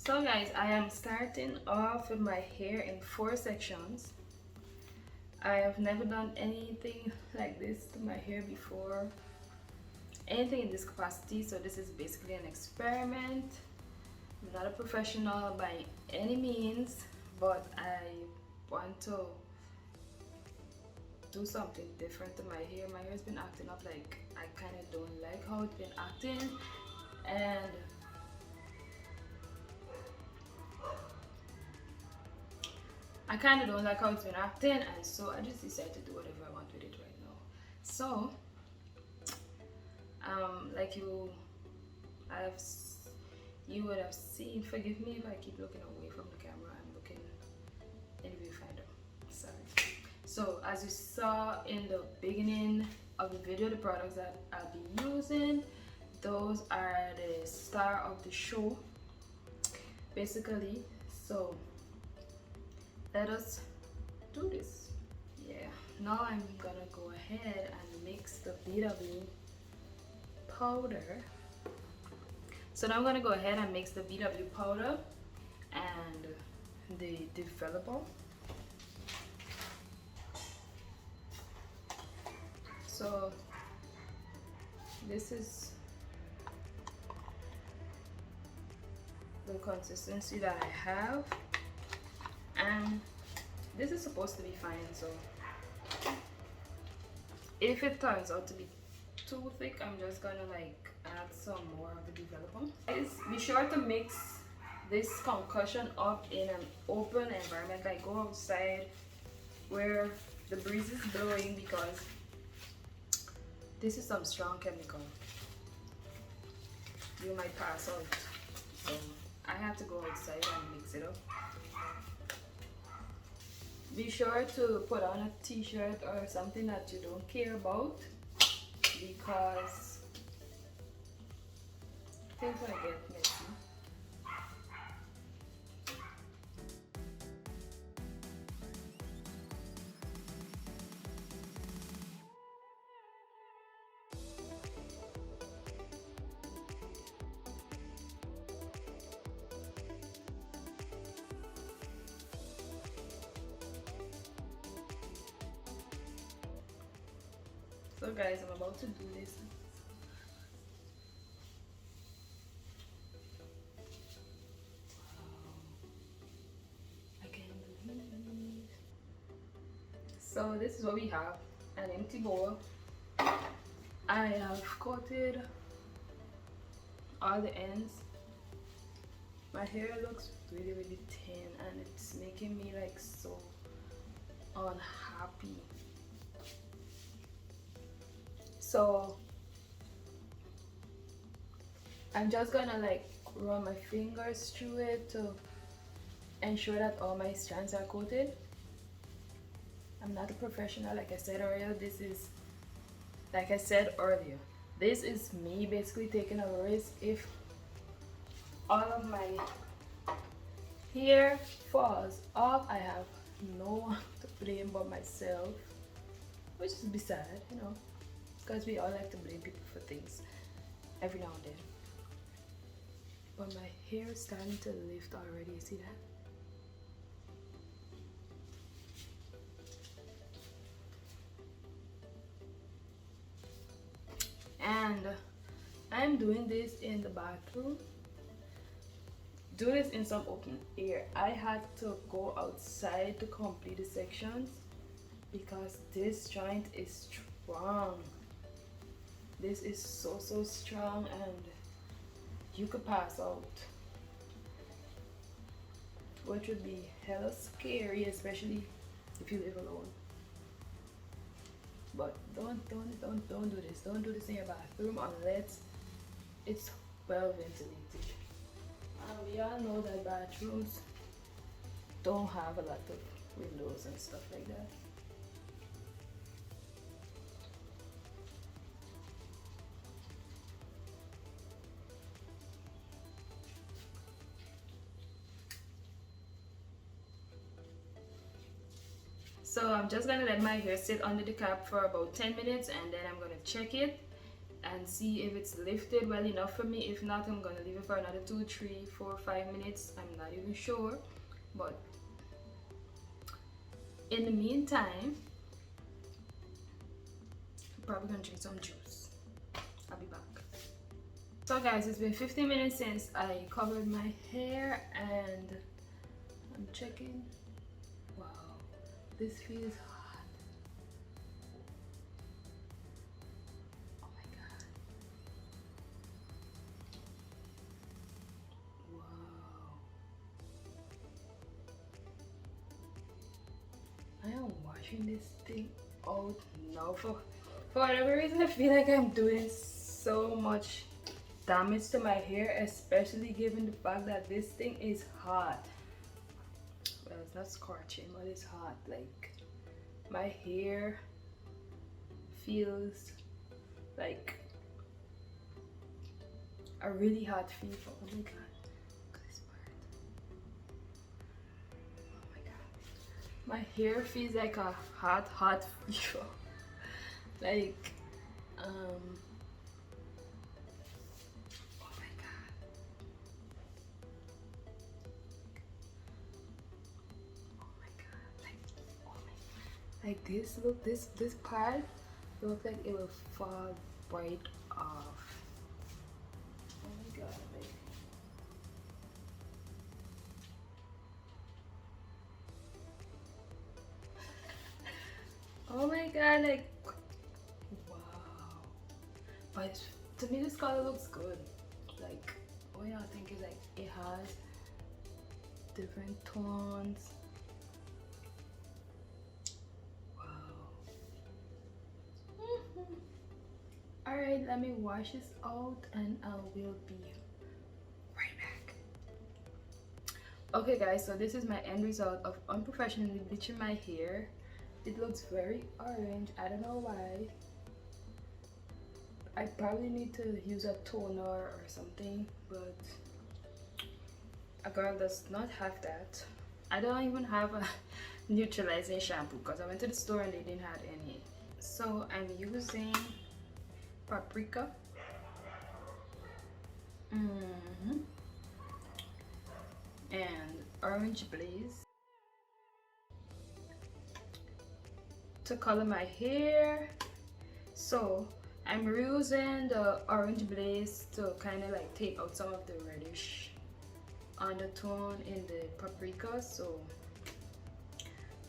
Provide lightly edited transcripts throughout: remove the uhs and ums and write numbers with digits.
So guys, I am starting off with my hair in 4 sections. I have never done anything like this to my hair before, anything in this capacity, so this is basically an experiment. I'm not a professional by any means, but I want to do something different to my hair. My hair's been acting up, like I kind of don't like how it's been acting, and I kind of don't like how it's been acting, and so I just decided to do whatever I want with it right now. So, like you would have seen. Forgive me if I keep looking away from the camera. I'm looking in the viewfinder. Sorry. So, as you saw in the beginning of the video, the products that I'll be using, those are the star of the show, basically. So let us do this. Yeah, now I'm gonna go ahead and mix the BW powder. So now I'm gonna go ahead and mix the BW powder and the developer. So this is the consistency that I have, and this is supposed to be fine. So if it turns out to be too thick, I'm just gonna like add some more of the developer. Be sure to mix this concoction up in an open environment, like go outside where the breeze is blowing, because this is some strong chemical. You might pass out, so I have to go outside and mix it up. Be sure to put on a t-shirt or something that you don't care about, because things might get messy. So guys, I'm about to do this. I can't believe. So this is what we have, an empty bowl. I have coated all the ends. My hair looks really thin, and it's making me like so unhappy. So I'm just gonna like run my fingers through it to ensure that all my strands are coated. I'm not a professional, like I said earlier. This is, like I said earlier, this is me basically taking a risk. If all of my hair falls off, I have no one to blame but myself, which is sad, you know, because we all like to blame people for things every now and then. But my hair is starting to lift already, you see that? And I'm doing this in the bathroom. Do this in some open air. I had to go outside to complete the sections because this joint is strong. This is so strong, and you could pass out, which would be hella scary, especially if you live alone. But don't do this. Don't do this in your bathroom unless it's well ventilated. And we all know that bathrooms don't have a lot of windows and stuff like that. So I'm just gonna let my hair sit under the cap for about 10 minutes, and then I'm gonna check it and see if it's lifted well enough for me. If not, I'm gonna leave it for another 2, 3, 4, 5 minutes. I'm not even sure, but in the meantime, I'm probably gonna drink some juice. I'll be back. So guys, it's been 15 minutes since I covered my hair and I'm checking. Wow, this feels hot. Oh my god. Wow. I am washing this thing out now. For whatever reason, I feel like I'm doing so much damage to my hair, especially given the fact that this thing is hot. Well, it's not scorching, but it's hot. Like, my hair feels like a really hot fever. Oh my god, look at this part. Oh my god, my hair feels like a hot fever. Like, oh my god. Oh my god. Like this, look, this part looks like it will fall right off. Oh my god, like. Oh my god, like, wow. But to me, this color looks good. Like, what y'all think is like, it has different tones. Alright, let me wash this out and I will be right back. Okay guys, so this is my end result of unprofessionally bleaching my hair. It looks very orange. I don't know why. I probably need to use a toner or something, but a girl does not have that. I don't even have a neutralizing shampoo because I went to the store and they didn't have any. So I'm using Paprika. And Orange Blaze to color my hair. So I'm using the Orange Blaze to kind of like take out some of the reddish undertone in the Paprika. So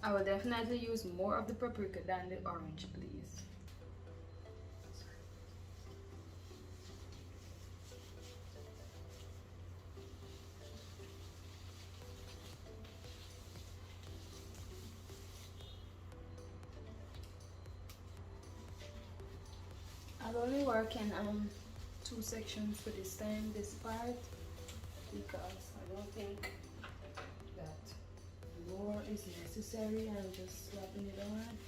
I will definitely use more of the Paprika than the Orange Blaze. I'll only work in 2 sections for this time, this part, because I don't think that more is necessary. I'm just slapping it on.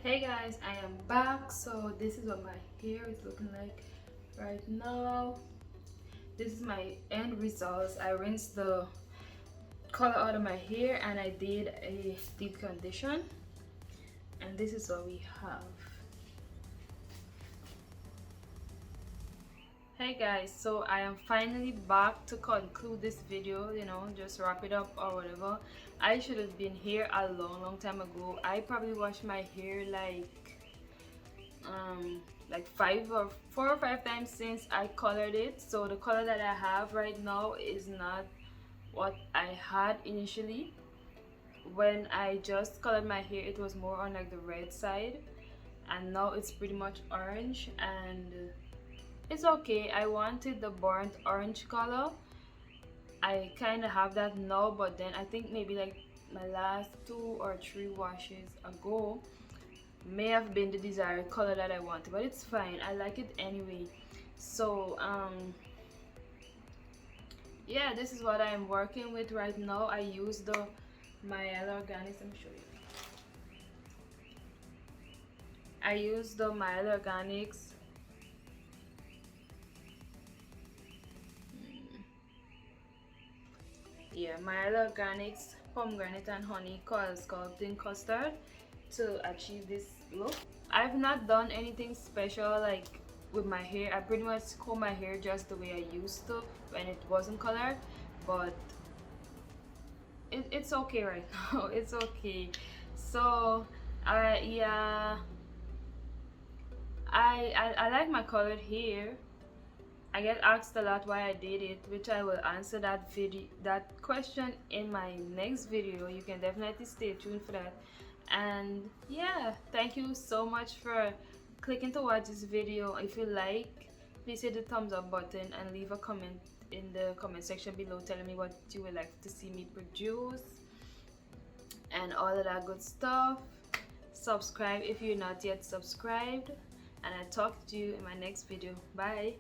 Hey guys, I am back. So this is what my hair is looking like right now. This is my end results. I rinsed the color out of my hair and I did a deep condition, and this is what we have. Hey guys, so I am finally back to conclude this video, you know, just wrap it up or whatever. I should have been here a long time ago. I probably washed my hair like 4 or 5 times since I colored it. So the color that I have right now is not what I had initially. When I just colored my hair, it was more on like the red side, and now it's pretty much orange, and it's okay. I wanted the burnt orange color. I kind of have that now, but then I think maybe like my last 2 or 3 washes ago may have been the desired color that I wanted, but it's fine. I like it anyway. So yeah, this is what I am working with right now. I use the Mielle Organics. Let me show you. I use the Mielle Organics Mielle Organics pomegranate and honey coil sculpting custard to achieve this look. I've not done anything special like with my hair. I pretty much comb my hair just the way I used to when it wasn't colored, but it's okay right now. It's okay. So yeah, I like my colored hair. I get asked a lot why I did it, which I will answer that question in my next video. You can definitely stay tuned for that. And yeah, thank you so much for clicking to watch this video. If you like, please hit the thumbs up button and leave a comment in the comment section below telling me what you would like to see me produce and all of that good stuff. Subscribe if you're not yet subscribed, and I'll talk to you in my next video. Bye.